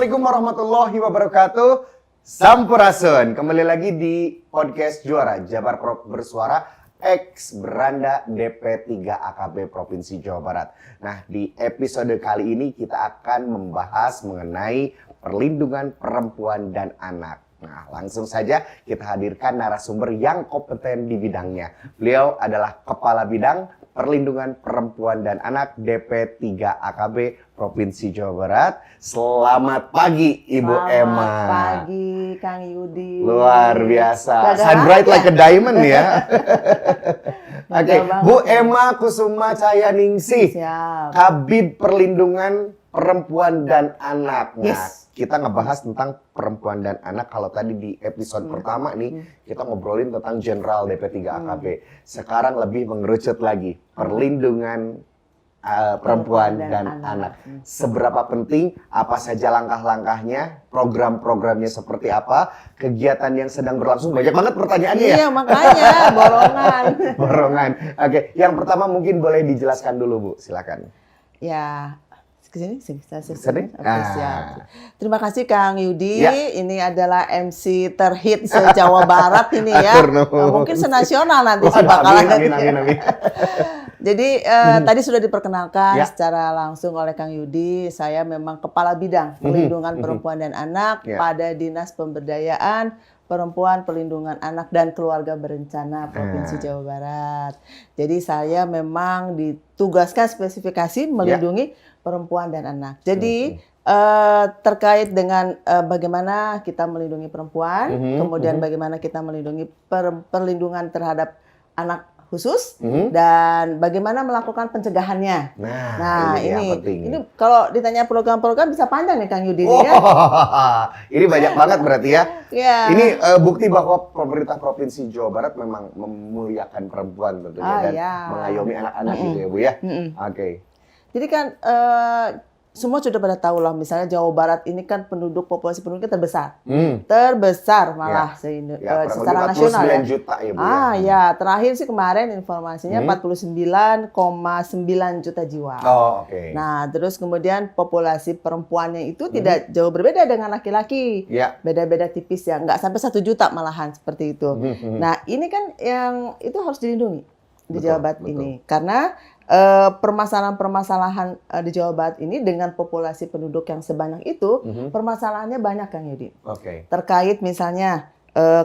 Assalamualaikum warahmatullahi wabarakatuh. Sampurasun. Kembali lagi di podcast Juara Jabar Prop Bersuara X Beranda DP3 AKB Provinsi Jawa Barat. Nah, di episode kali ini kita akan membahas mengenai perlindungan perempuan dan anak. Nah, langsung saja kita hadirkan narasumber yang kompeten di bidangnya. Beliau adalah Kepala Bidang Perlindungan Perempuan dan Anak DP3 AKB Provinsi Jawa Barat. Selamat pagi Ibu Emma. Selamat pagi Kang Yudi. Luar biasa. Shine bright like a diamond ya. Oke, Bu Emma Kusuma Cahayaningsih. Siap. Kabid Perlindungan Perempuan dan Anak. Nah, Yes. kita ngebahas tentang perempuan dan anak. Kalau tadi di episode pertama nih, kita ngobrolin tentang Jenderal DP3 AKB. Sekarang lebih mengerucut lagi, perlindungan perempuan dan anak. Seberapa penting, apa saja langkah-langkahnya, program-programnya seperti apa, kegiatan yang sedang berlangsung. Banyak banget pertanyaannya ya? Iya, makanya borongan. Borongan. Oke, yang pertama mungkin boleh dijelaskan dulu Bu, silakan. Ya, kesini. Kesini? Oke, siap. Terima kasih Kang Yudi. Ya. Ini adalah MC terhit se-Jawa Barat ini ya. Mungkin senasional nanti sih bakalan. Amin. Jadi tadi sudah diperkenalkan Ya. secara langsung oleh Kang Yudi. Saya memang Kepala Bidang Perlindungan Perempuan dan Anak Ya. pada Dinas Pemberdayaan Perempuan, Perlindungan Anak dan Keluarga Berencana Provinsi Jawa Barat. Jadi saya memang ditugaskan spesifikasi melindungi perempuan dan anak. Jadi terkait dengan bagaimana kita melindungi perempuan, kemudian bagaimana kita melindungi perlindungan terhadap anak khusus, dan bagaimana melakukan pencegahannya. Nah, ini yang penting. Ini kalau ditanya program-program bisa panjang nih Kang Yudi Oh, ya. ini banyak banget berarti ya. Ya. Ini bukti bahwa pemerintah Provinsi Jawa Barat memang memuliakan perempuan tentunya dan mengayomi anak-anak gitu ya Bu ya. Oke. Jadi kan semua sudah pada tahu lah, misalnya Jawa Barat ini kan populasi penduduknya terbesar. Terbesar malah secara nasional ya. 49 juta ya Bu ya, terakhir sih kemarin informasinya 49,9 juta jiwa. Oh, oke. Nah, terus kemudian populasi perempuannya itu tidak jauh berbeda dengan laki-laki. Ya. Beda-beda tipis ya, nggak sampai 1 juta malahan seperti itu. Nah, ini kan yang itu harus dilindungi di Jawa Barat ini. Karena permasalahan-permasalahan di Jawa Barat ini dengan populasi penduduk yang sebanyak itu, permasalahannya banyak Kang Yudi. Oke. Terkait misalnya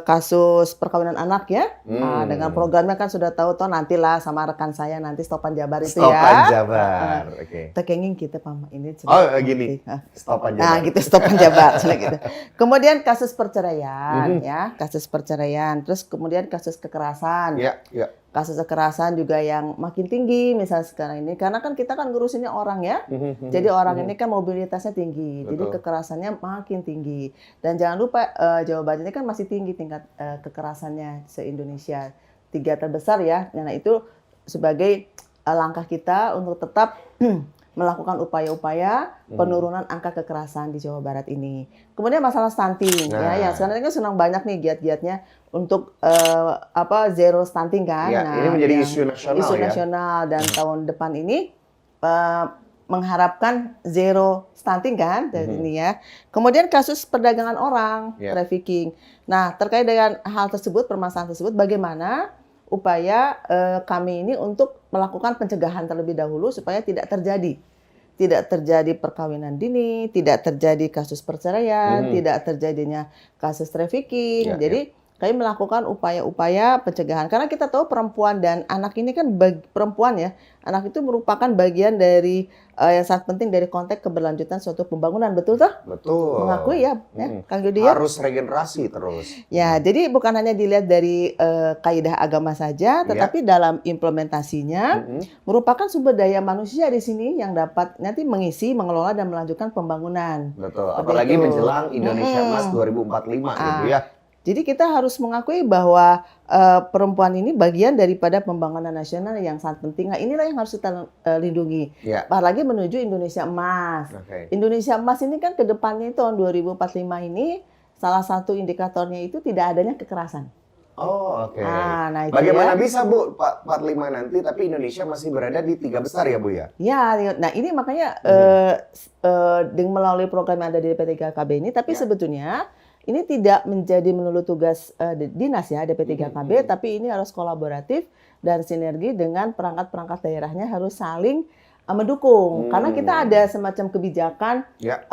kasus perkawinan anak ya, dengan programnya kan sudah tahu toh, nantilah sama rekan saya nanti Stopan Jabar itu ya. Stopan Jabar, oke. Tekenging kita pama ini. Gini, Stopan Jabar. Nah, gitu Stopan Jabar gitu. Kemudian kasus perceraian ya, kasus perceraian, terus kemudian kasus kekerasan. Ya. Kasus kekerasan juga yang makin tinggi misalnya sekarang ini, karena kan kita kan ngurusinnya orang ya, jadi orang ini kan mobilitasnya tinggi, jadi kekerasannya makin tinggi. Dan jangan lupa Jawa Barat ini kan masih tinggi tingkat kekerasannya se-Indonesia, 3 terbesar ya. Nah itu sebagai langkah kita untuk tetap melakukan upaya-upaya penurunan angka kekerasan di Jawa Barat ini. Kemudian masalah stunting ya, yang sekarang kan senang banyak nih giat-giatnya untuk zero stunting kan. Ya, nah, ini menjadi isu nasional isu ya. nasional, dan tahun depan ini mengharapkan zero stunting kan dari ini ya. Kemudian kasus perdagangan orang, trafficking. Nah, terkait dengan hal tersebut, permasalahan tersebut, bagaimana upaya kami ini untuk melakukan pencegahan terlebih dahulu supaya tidak terjadi perkawinan dini, tidak terjadi kasus perceraian, tidak terjadinya kasus trafficking. Jadi kami melakukan upaya-upaya pencegahan, karena kita tahu perempuan dan anak ini kan perempuan ya, anak itu merupakan bagian dari yang sangat penting dari konteks keberlanjutan suatu pembangunan, betul toh? Betul. Mengakui ya, Kang Yudi ya? Harus regenerasi terus. Ya, jadi bukan hanya dilihat dari kaidah agama saja, tetapi dalam implementasinya merupakan sumber daya manusia di sini yang dapat nanti mengisi, mengelola dan melanjutkan pembangunan. Betul. Apalagi menjelang Indonesia Emas 2045 gitu ya. Jadi kita harus mengakui bahwa perempuan ini bagian daripada pembangunan nasional yang sangat penting. Nah, inilah yang harus kita lindungi. Apalagi menuju Indonesia Emas. Indonesia Emas ini kan ke depannya tahun 2045 ini salah satu indikatornya itu tidak adanya kekerasan. Oh, oke. Nah, Nah, itu Bagaimana ya. bisa Bu 45 nanti tapi Indonesia masih berada di 3 besar ya Bu ya? Ya, nah ini makanya dengan melalui program yang ada di DP3KB ini, tapi Ya. sebetulnya ini tidak menjadi melulu tugas dinas ya DP3KB, tapi ini harus kolaboratif dan sinergi dengan perangkat-perangkat daerahnya harus saling mendukung. Karena kita ada semacam kebijakan Ya.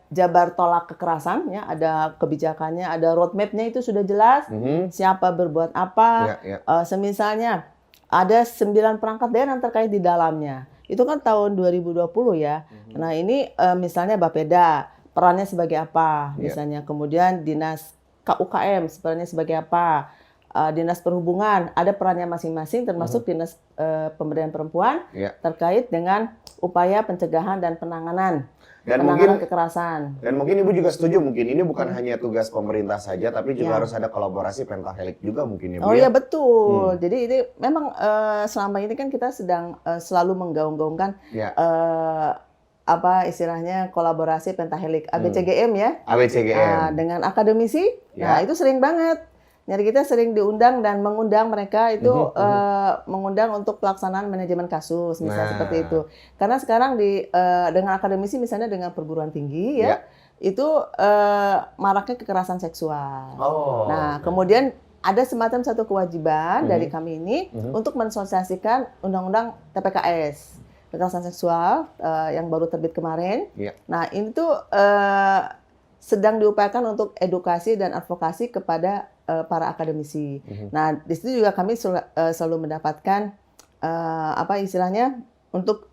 Jabar tolak kekerasan, ya ada kebijakannya, ada roadmap-nya itu sudah jelas. Siapa berbuat apa, Ya, ya. semisalnya ada 9 perangkat daerah yang terkait di dalamnya. Itu kan tahun 2020 ya. Nah ini misalnya Bapeda, perannya sebagai apa misalnya. Kemudian Dinas KUKM perannya sebagai apa. Dinas Perhubungan ada perannya masing-masing termasuk Dinas Pemberdayaan Perempuan terkait dengan upaya pencegahan dan penanganan kekerasan. Dan mungkin Ibu juga setuju mungkin ini bukan hanya tugas pemerintah saja tapi juga harus ada kolaborasi pentahelik juga mungkin ya Bu. Oh iya betul. Jadi ini memang selama ini kan kita sedang selalu menggaung-gaungkan apa istilahnya kolaborasi pentahelik ABCGM ya. ABCGM. Dengan akademisi. Nah, itu sering banget. Jadi kita sering diundang dan mengundang mereka itu mengundang untuk pelaksanaan manajemen kasus misalnya seperti itu. Karena sekarang dengan akademisi misalnya dengan perguruan tinggi ya itu maraknya kekerasan seksual. Nah, kemudian ada semacam satu kewajiban dari kami ini untuk mensosialisasikan undang-undang TPKS kekerasan seksual yang baru terbit kemarin. Nah, ini tuh sedang diupayakan untuk edukasi dan advokasi kepada para akademisi. Nah, di situ juga kami selalu mendapatkan apa istilahnya untuk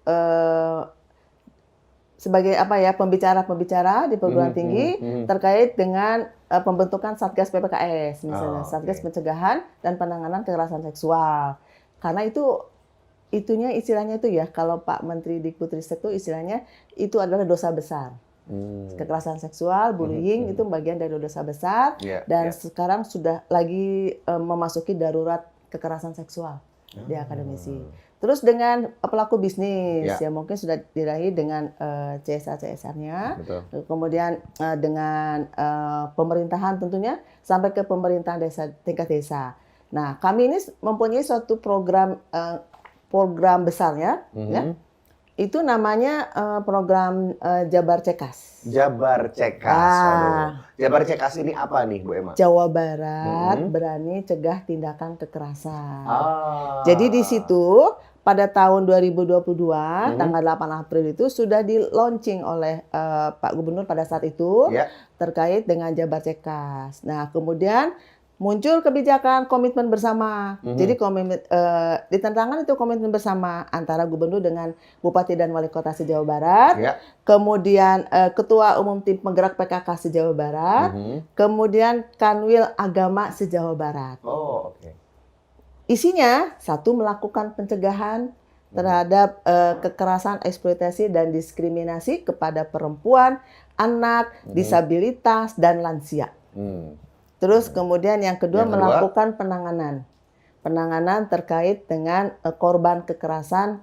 sebagai apa ya pembicara-pembicara di perguruan tinggi terkait dengan pembentukan Satgas PPKS misalnya, Satgas Pencegahan dan Penanganan Kekerasan Seksual. Karena itunya istilahnya itu ya kalau Pak Menteri Dikbudristek itu istilahnya itu adalah dosa besar. Kekerasan seksual, bullying itu bagian dari dosa besar dan sekarang sudah lagi memasuki darurat kekerasan seksual di akademisi. Terus dengan pelaku bisnis ya mungkin sudah diraih dengan CSR-CSR-nya, kemudian dengan pemerintahan tentunya sampai ke pemerintahan desa tingkat desa. Nah kami ini mempunyai suatu program besarnya ya. Itu namanya program Jabar Cekas. Jabar Cekas. Jabar Cekas ini apa nih Bu Emma? Jawa Barat berani cegah tindakan kekerasan. Jadi di situ pada tahun 2022 tanggal 8 April itu sudah di-launching oleh Pak Gubernur pada saat itu terkait dengan Jabar Cekas. Nah, kemudian muncul kebijakan komitmen bersama. Jadi ditentangkan itu komitmen bersama antara gubernur dengan bupati dan wali kota se-Jawa Barat. Kemudian ketua umum tim penggerak PKK se-Jawa Barat. Kemudian kanwil agama se-Jawa Barat. Isinya satu melakukan pencegahan terhadap kekerasan, eksploitasi dan diskriminasi kepada perempuan, anak, disabilitas dan lansia. Terus kemudian yang kedua melakukan penanganan terkait dengan korban kekerasan,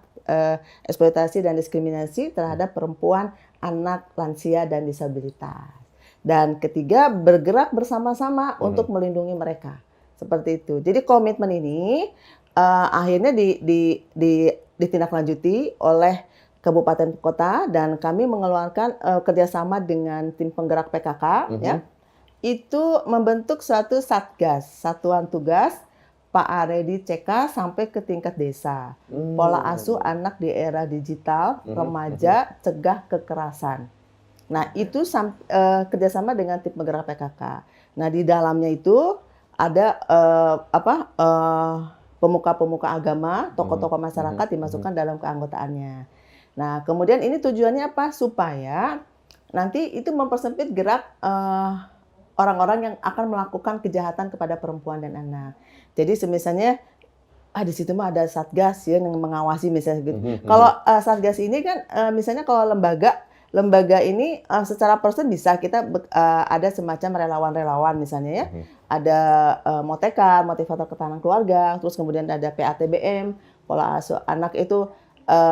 eksploitasi dan diskriminasi terhadap perempuan, anak, lansia dan disabilitas. Dan ketiga bergerak bersama-sama untuk melindungi mereka. Seperti itu. Jadi komitmen ini akhirnya ditindaklanjuti oleh kabupaten kota dan kami mengeluarkan kerjasama dengan tim penggerak PKK ya. Itu membentuk suatu satgas, satuan tugas Pak Aredi CK sampai ke tingkat desa. Pola asuh anak di era digital, remaja, cegah kekerasan. Nah itu kerjasama dengan tim penggerak PKK. Nah di dalamnya itu ada pemuka-pemuka agama, tokoh-tokoh masyarakat dimasukkan dalam keanggotaannya. Nah kemudian ini tujuannya apa? Supaya nanti itu mempersempit gerak orang-orang yang akan melakukan kejahatan kepada perempuan dan anak. Jadi misalnya di situ mah ada satgas ya yang mengawasi misalnya gitu. Kalau satgas ini kan misalnya kalau lembaga ini secara person bisa kita ada semacam relawan-relawan misalnya ya. Ada motekan, motivator ketahanan keluarga, terus kemudian ada PATBM, pola asuh anak itu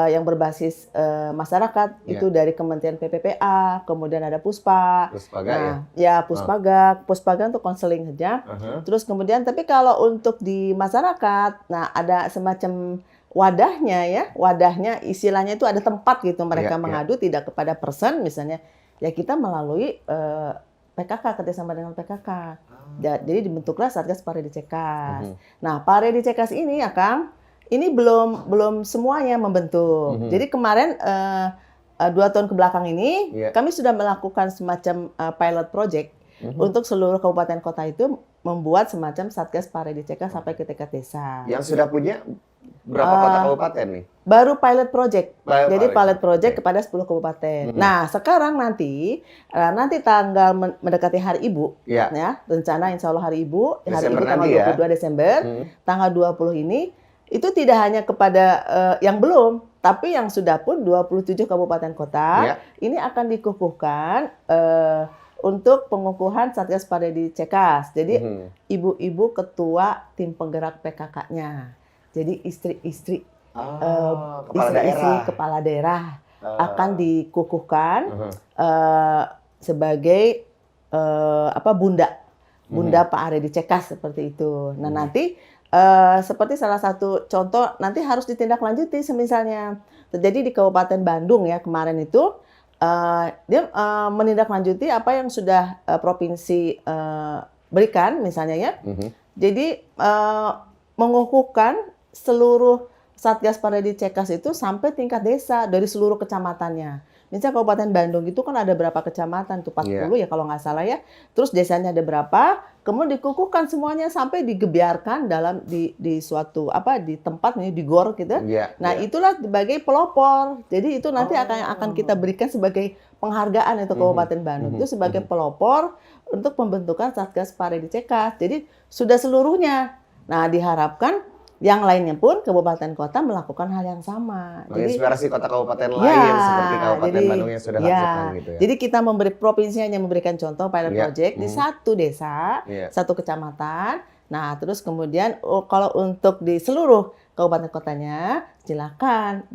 yang berbasis masyarakat itu dari Kementerian PPPA, kemudian ada Puspa. Puspaga Puspaga. Puspaga untuk konseling saja. Terus kemudian tapi kalau untuk di masyarakat, nah ada semacam wadahnya istilahnya itu ada tempat gitu mereka mengadu tidak kepada person misalnya. Ya kita melalui PKK, kerjasama dengan PKK. Jadi dibentuklah Satgas Paredi Cekas. Nah, Paredi Cekas ini ya Kang, ini belum semuanya membentuk. Jadi kemarin 2 tahun kebelakang ini kami sudah melakukan semacam pilot project untuk seluruh kabupaten kota itu membuat semacam Satgas Paredi Cekas sampai ke tingkat desa. Yang sudah punya berapa kota kabupaten nih? Baru pilot project. Jadi pilot project kepada 10 kabupaten. Nah, sekarang nanti tanggal mendekati Hari Ibu, ya, rencana Insya Allah Hari Ibu, tanggal 22 Desember, tanggal 20 ini, itu tidak hanya kepada yang belum, tapi yang sudah pun 27 kabupaten kota, ini akan dikukuhkan untuk pengukuhan Satgas Paredi Cekas. Jadi, ibu-ibu ketua tim penggerak PKK-nya. Jadi istri-istri kepala daerah akan dikukuhkan sebagai bunda Pak Paredi Cekas seperti itu. Nah nanti seperti salah satu contoh nanti harus ditindaklanjuti misalnya terjadi di Kabupaten Bandung ya kemarin itu dia menindaklanjuti apa yang sudah provinsi berikan misalnya ya. Jadi mengukuhkan seluruh Satgas Paredi Cekas itu sampai tingkat desa dari seluruh kecamatannya. Misalnya Kabupaten Bandung itu kan ada berapa kecamatan tuh 40 ya kalau nggak salah ya. Terus desanya ada berapa? Kemudian dikukuhkan semuanya sampai digebiarkan dalam di suatu di tempat nih di gor gitu. Nah itulah sebagai pelopor. Jadi itu nanti akan kita berikan sebagai penghargaan itu Kabupaten Bandung itu sebagai pelopor untuk pembentukan Satgas Paredi Cekas. Jadi sudah seluruhnya. Nah, diharapkan yang lainnya pun kabupaten kota melakukan hal yang sama. Menginspirasi kota kabupaten lain seperti Kabupaten Bandung yang sudah lakukan gitu ya. Jadi kita provinsi hanya memberikan contoh pilot project di satu desa, satu kecamatan. Nah, terus kemudian kalau untuk di seluruh kabupaten kotanya silakan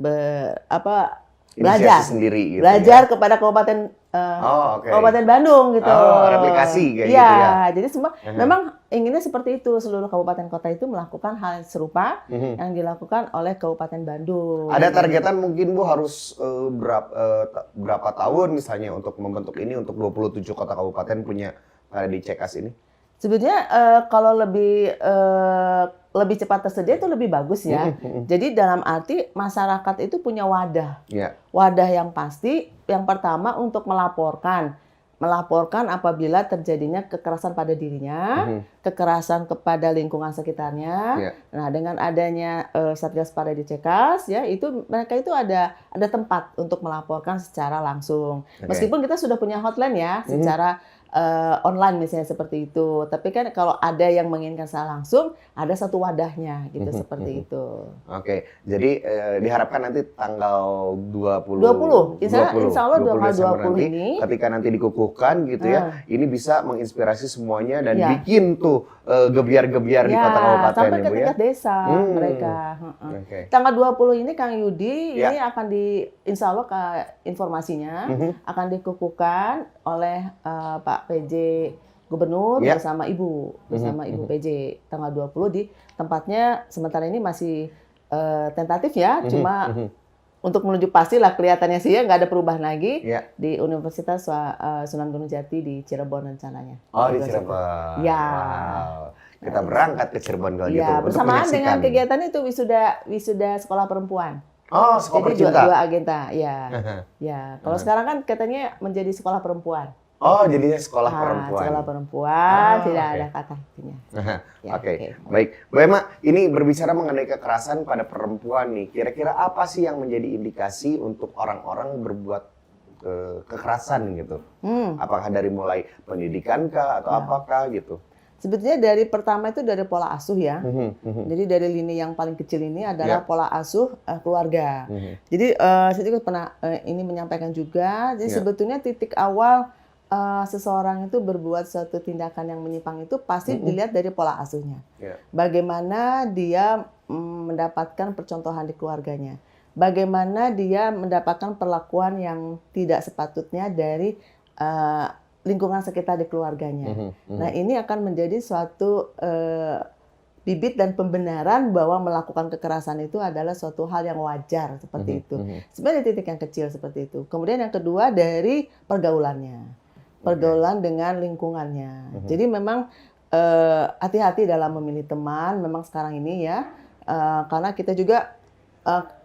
belajar sendiri gitu belajar kepada kabupaten Kabupaten Bandung gitu. Replikasi kayak gitu ya. Jadi semua memang inginnya seperti itu, seluruh kabupaten kota itu melakukan hal serupa yang dilakukan oleh Kabupaten Bandung. Ada targetan mungkin Bu harus berapa tahun misalnya untuk membentuk ini untuk 27 kota kabupaten punya Paredi Cekas ini? Sebetulnya kalau lebih cepat tersedia itu lebih bagus ya. Jadi dalam arti masyarakat itu punya wadah. Wadah yang pasti, yang pertama untuk melaporkan apabila terjadinya kekerasan pada dirinya, kekerasan kepada lingkungan sekitarnya. Nah, dengan adanya Satgas Paredi Cekas ya, itu mereka itu ada tempat untuk melaporkan secara langsung. Meskipun kita sudah punya hotline ya, secara online misalnya seperti itu. Tapi kan kalau ada yang menginginkan secara langsung, ada satu wadahnya gitu seperti itu. Oke. Jadi diharapkan nanti tanggal 20. Insya Allah 20 ini ketika nanti dikukuhkan gitu ya, ini bisa menginspirasi semuanya dan bikin tuh gebiar-gebiar di kota kabupaten sampai ke tingkat desa mereka. Tanggal 20 ini Kang Yudi ini akan insya Allah informasinya akan dikukuhkan oleh Pak PJ Gubernur bersama Ibu PJ tanggal 20 di tempatnya sementara ini masih tentatif ya, cuma untuk menuju pasti lah kelihatannya sih ya nggak ada perubahan lagi di Universitas Sunan Gunung Jati di Cirebon rencananya. Oh di Cirebon. Ya. Wow. Kita berangkat ke Cirebon kalau gitu. Ya bersamaan dengan kegiatan itu wisuda sekolah perempuan. Oh sekolah percinta. Jadi dua agenda ya. Ya. Kalau sekarang kan katanya menjadi sekolah perempuan. Oh, jadinya sekolah perempuan. Sekolah perempuan, tidak ada kata artinya. Oke. Baik. Bu Emma, ini berbicara mengenai kekerasan pada perempuan nih. Kira-kira apa sih yang menjadi indikasi untuk orang-orang berbuat kekerasan gitu? Apakah dari mulai pendidikan kah atau apakah gitu? Sebetulnya dari pertama itu dari pola asuh ya. Jadi dari lini yang paling kecil ini adalah pola asuh keluarga. Jadi saya juga pernah ini menyampaikan juga. Jadi sebetulnya titik awal seseorang itu berbuat suatu tindakan yang menyimpang itu pasti dilihat dari pola asuhnya. Bagaimana dia mendapatkan percontohan di keluarganya. bagaimana dia mendapatkan perlakuan yang tidak sepatutnya dari lingkungan sekitar di keluarganya. Nah, ini akan menjadi suatu bibit dan pembenaran bahwa melakukan kekerasan itu adalah suatu hal yang wajar seperti itu. Sebenarnya titik yang kecil seperti itu. Kemudian yang kedua dari pergaulannya, pergaulan dengan lingkungannya. Jadi memang hati-hati dalam memilih teman. Memang sekarang ini ya, karena kita juga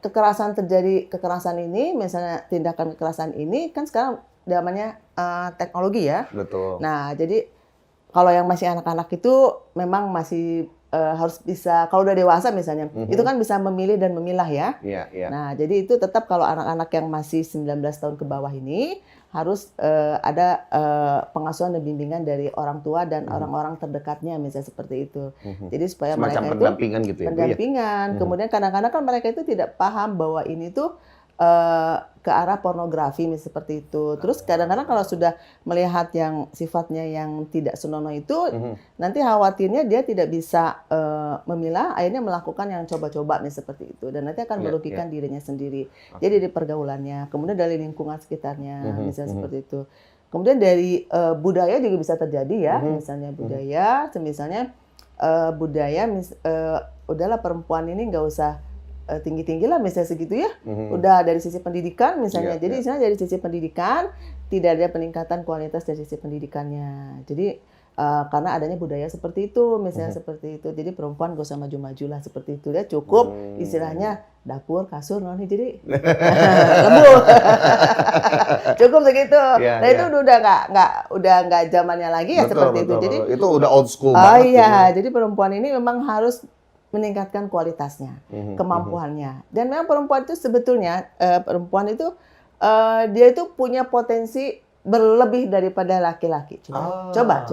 kekerasan ini, misalnya tindakan kekerasan ini kan sekarang namanya teknologi ya. Betul. Nah, jadi kalau yang masih anak-anak itu memang masih harus bisa, kalau udah dewasa misalnya, itu kan bisa memilih dan memilah ya. Nah, jadi itu tetap kalau anak-anak yang masih 19 tahun ke bawah ini harus ada pengasuhan dan bimbingan dari orang tua dan orang-orang terdekatnya, misalnya seperti itu. Jadi supaya semacam mereka itu pendampingan gitu ya, Bu, ya? pendampingan. Kemudian kadang-kadang kan mereka itu tidak paham bahwa ini tuh ke arah pornografi misalnya seperti itu. Terus kadang-kadang kalau sudah melihat yang sifatnya yang tidak senonoh itu, nanti khawatirnya dia tidak bisa memilah, akhirnya melakukan yang coba-coba misalnya seperti itu. Dan nanti akan merugikan dirinya sendiri. Jadi dari pergaulannya, kemudian dari lingkungan sekitarnya, misalnya seperti itu. Kemudian dari budaya juga bisa terjadi ya, misalnya budaya, misalnya budaya, udahlah perempuan ini nggak usah tinggi-tinggi lah misalnya segitu ya. Udah dari sisi pendidikan misalnya. Jadi misalnya dari sisi pendidikan tidak ada peningkatan kualitas dari sisi pendidikannya. Jadi karena adanya budaya seperti itu misalnya seperti itu. Jadi perempuan gak usah maju-maju lah seperti itu. Dia cukup istilahnya dapur, kasur, noni jadi lembut. Cukup segitu. Nah itu udah nggak zamannya lagi ya. Betul, seperti itu. Jadi itu udah old school banget. Iya, jadi perempuan ini memang harus meningkatkan kualitasnya, kemampuannya. Dan memang perempuan itu sebetulnya perempuan itu dia itu punya potensi berlebih daripada laki-laki. Coba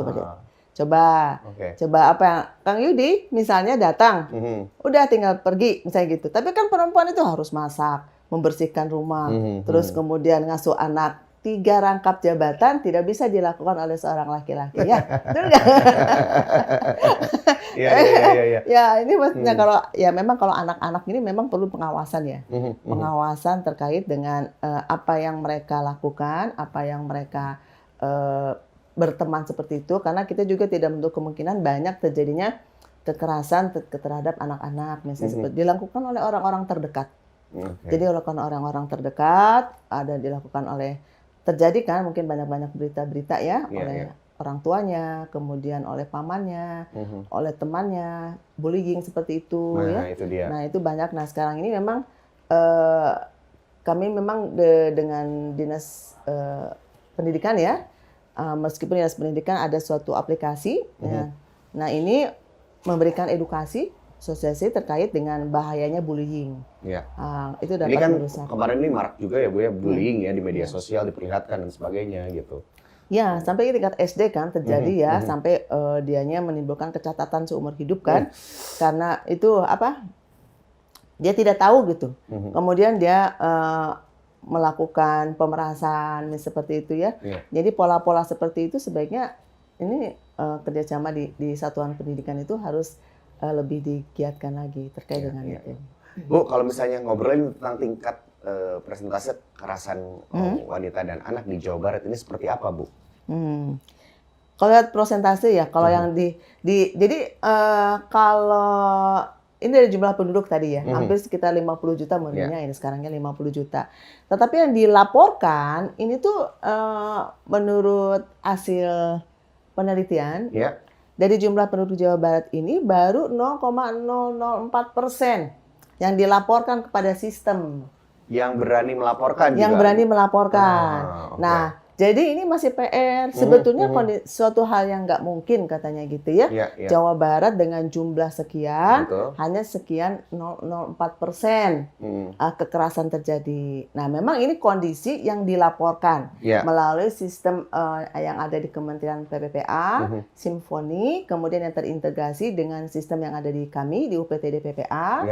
apa yang Kang Yudi misalnya datang, udah tinggal pergi misalnya gitu. Tapi kan perempuan itu harus masak, membersihkan rumah, terus kemudian ngasuh anak. 3 rangkap jabatan tidak bisa dilakukan oleh seorang laki-laki ya, betul nggak? Iya. Ya ini maksudnya kalau ya memang kalau anak-anak ini memang perlu pengawasan ya, pengawasan terkait dengan apa yang mereka lakukan, apa yang mereka berteman seperti itu, karena kita juga tidak menutup kemungkinan banyak terjadinya kekerasan terhadap anak-anak misalnya seperti dilakukan oleh orang-orang terdekat. Jadi dilakukan orang-orang terdekat, ada dilakukan oleh terjadi kan mungkin banyak-banyak berita-berita ya oleh orang tuanya, kemudian oleh pamannya, oleh temannya, bullying seperti itu ya. Itu dia. Nah, itu banyak. Nah, sekarang ini memang kami memang dengan Dinas Pendidikan ya, meskipun Dinas Pendidikan ada suatu aplikasi ya. Nah, ini memberikan edukasi sosialisasi terkait dengan bahayanya bullying. Itu dapat ini kan merusak. kemarin ini marak juga ya Bu ya, bullying ya di media sosial, diperlihatkan dan sebagainya gitu. Ya, sampai tingkat SD kan terjadi ya, sampai dianya menimbulkan kecacatan seumur hidup kan. Karena itu apa? Dia tidak tahu gitu. Kemudian dia melakukan pemerasan seperti itu ya. Jadi pola-pola seperti itu sebaiknya ini kerjasama di satuan pendidikan itu harus lebih digiatkan lagi terkait dengan itu. Bu, kalau misalnya ngobrolin tentang tingkat persentase kekerasan wanita dan anak di Jawa Barat ini seperti apa, Bu? Kalau lihat persentase ya, kalau yang jadi kalau ini dari jumlah penduduk tadi ya, hampir sekitar 50 juta menurutnya ini sekarangnya 50 juta. Tetapi yang dilaporkan ini tuh menurut hasil penelitian dari jumlah penduduk Jawa Barat ini baru 0,004% yang dilaporkan kepada sistem. Yang berani melaporkan Yang juga. berani melaporkan. Nah, jadi ini masih PR. Sebetulnya suatu hal yang nggak mungkin katanya gitu ya. Jawa Barat dengan jumlah sekian, hanya sekian 0,04% kekerasan terjadi. Nah, memang ini kondisi yang dilaporkan melalui sistem yang ada di Kementerian PPPA, Simfoni, kemudian yang terintegrasi dengan sistem yang ada di kami, di UPTD PPA.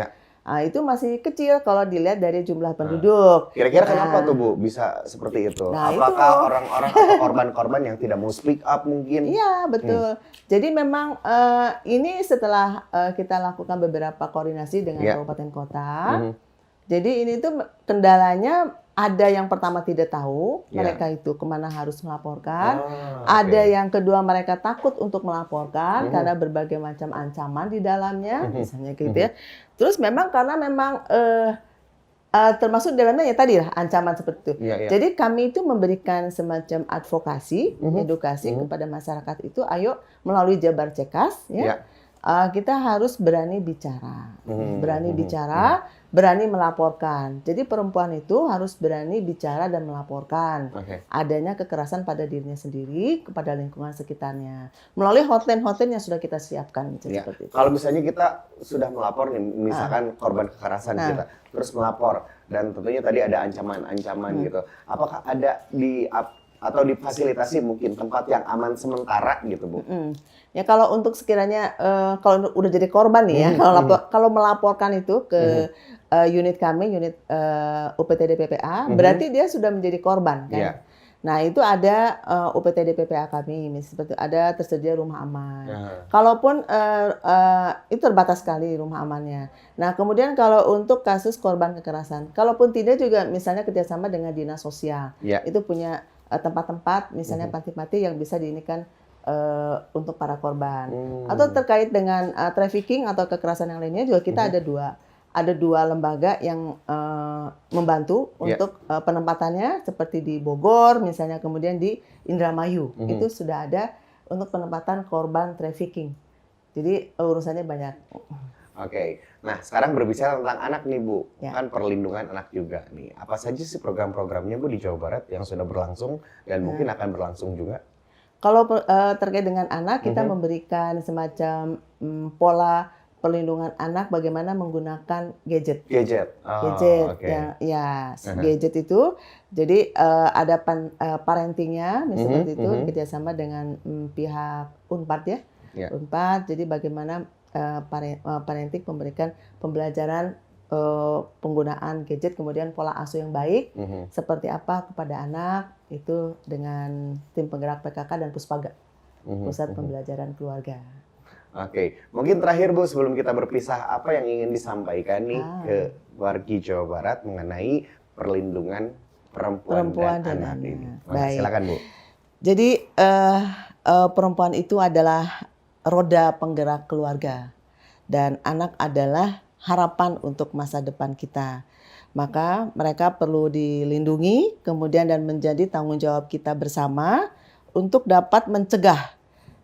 Itu masih kecil kalau dilihat dari jumlah penduduk. Kira-kira kenapa tuh Bu bisa seperti itu? Apakah orang-orang atau korban-korban yang tidak mau speak up mungkin? Iya, betul. Jadi memang ini setelah kita lakukan beberapa koordinasi dengan kabupaten kota, Jadi ini tuh kendalanya ada yang pertama tidak tahu Ya. mereka itu kemana harus melaporkan. Ah, Ada oke. yang kedua mereka takut untuk melaporkan karena berbagai macam ancaman di dalamnya, misalnya gitu ya. Terus memang karena memang termasuk dalamnya ya tadi lah ancaman seperti itu. Iya, iya. Jadi kami itu memberikan semacam advokasi, edukasi kepada masyarakat itu, ayo melalui Jabar Cekas, ya. Iya. Kita harus berani bicara, berani melaporkan. Jadi perempuan itu harus berani bicara dan melaporkan Oke. adanya kekerasan pada dirinya sendiri kepada lingkungan sekitarnya melalui hotline-hotline yang sudah kita siapkan, Ya. seperti itu. Kalau misalnya kita sudah melapor nih, misalkan korban kekerasan kita, terus melapor dan tentunya tadi ada ancaman-ancaman gitu. Apakah ada atau difasilitasi mungkin tempat yang aman sementara gitu, Bu? Ya kalau untuk sekiranya kalau udah jadi korban nih ya, kalau melaporkan itu ke unit kami, unit UPTD PPA, berarti dia sudah menjadi korban kan. Iya. Nah itu ada UPTD PPA kami, seperti ada tersedia rumah aman. Nah. Kalaupun itu terbatas sekali rumah amannya. Nah kemudian kalau untuk kasus korban kekerasan, kalaupun tidak juga misalnya kerjasama dengan dinas sosial, Iya. itu punya tempat-tempat misalnya panti-panti yang bisa diinikan untuk para korban. Atau terkait dengan trafficking atau kekerasan yang lainnya juga kita ada dua lembaga yang membantu untuk penempatannya seperti di Bogor misalnya, kemudian di Indramayu itu sudah ada untuk penempatan korban trafficking. Jadi urusannya banyak. Oke. Nah, sekarang berbicara tentang anak nih, Bu. Ya. Kan perlindungan anak juga nih. Apa saja sih program-programnya, Bu, di Jawa Barat yang sudah berlangsung dan mungkin akan berlangsung juga? Kalau terkait dengan anak, kita memberikan semacam pola perlindungan anak bagaimana menggunakan gadget. Gadget. Oh, Gadget, oke. gadget itu. Jadi ada parentingnya, misalnya seperti itu, kerjasama dengan pihak Unpad ya. Ya. Unpad, jadi bagaimana parenting memberikan pembelajaran penggunaan gadget, kemudian pola asuh yang baik, seperti apa kepada anak, itu dengan tim penggerak PKK dan Puspaga, Pusat Pembelajaran Keluarga. Oke, mungkin terakhir Bu, sebelum kita berpisah, apa yang ingin disampaikan nih ke wargi Jawa Barat mengenai perlindungan perempuan dan anak ini? Baik. Silakan, Bu. Jadi perempuan itu adalah roda penggerak keluarga dan anak adalah harapan untuk masa depan kita. Maka mereka perlu dilindungi kemudian dan menjadi tanggung jawab kita bersama untuk dapat mencegah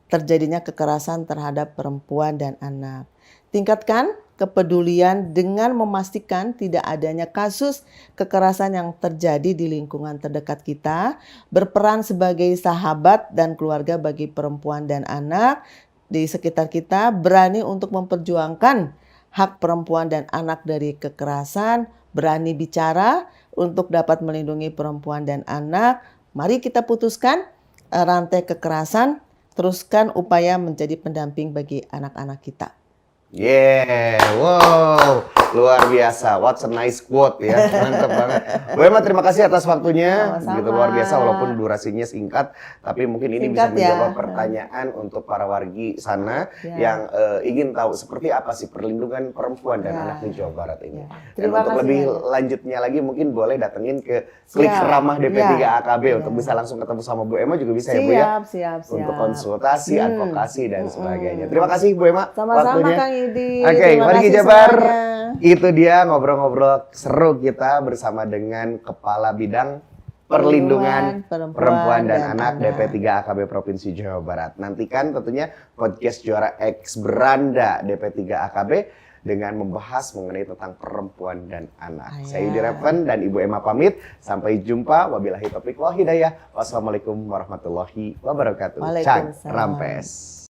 terjadinya kekerasan terhadap perempuan dan anak. Tingkatkan kepedulian dengan memastikan tidak adanya kasus kekerasan yang terjadi di lingkungan terdekat kita, berperan sebagai sahabat dan keluarga bagi perempuan dan anak di sekitar kita, berani untuk memperjuangkan hak perempuan dan anak dari kekerasan, berani bicara untuk dapat melindungi perempuan dan anak. Mari kita putuskan rantai kekerasan, teruskan upaya menjadi pendamping bagi anak-anak kita. Yeah, wow, luar biasa. What's a nice quote ya, mantep banget. Bu Emma, terima kasih atas waktunya. Sama-sama. Begitu luar biasa, walaupun durasinya singkat, tapi mungkin ini Singkat bisa menjawab ya. pertanyaan untuk para wargi sana yang ingin tahu seperti apa sih perlindungan perempuan dan anak di Jawa Barat ini. Dan Terima untuk kasih lebih banyak. lanjutnya lagi mungkin boleh datengin ke Klik Ramah DP3 AKB untuk bisa langsung ketemu sama Bu Emma juga bisa ya Bu ya. Siap. Untuk konsultasi, advokasi dan sebagainya. Terima kasih Bu Emma Sama-sama waktunya. Kang Idi. Oke, Terima wargi kasih Jabar. semuanya. Itu dia ngobrol-ngobrol seru kita bersama dengan Kepala Bidang Perlindungan Perempuan dan Anak DP3 AKB Provinsi Jawa Barat. Nantikan tentunya podcast Juara X Beranda DP3 AKB dengan membahas mengenai tentang perempuan dan anak. Saya Yudi Reven dan Ibu Emma pamit. Sampai jumpa. Wabillahi taufiq wal hidayah. Wassalamualaikum warahmatullahi wabarakatuh. Cak Waalaikumsalam. Rampes.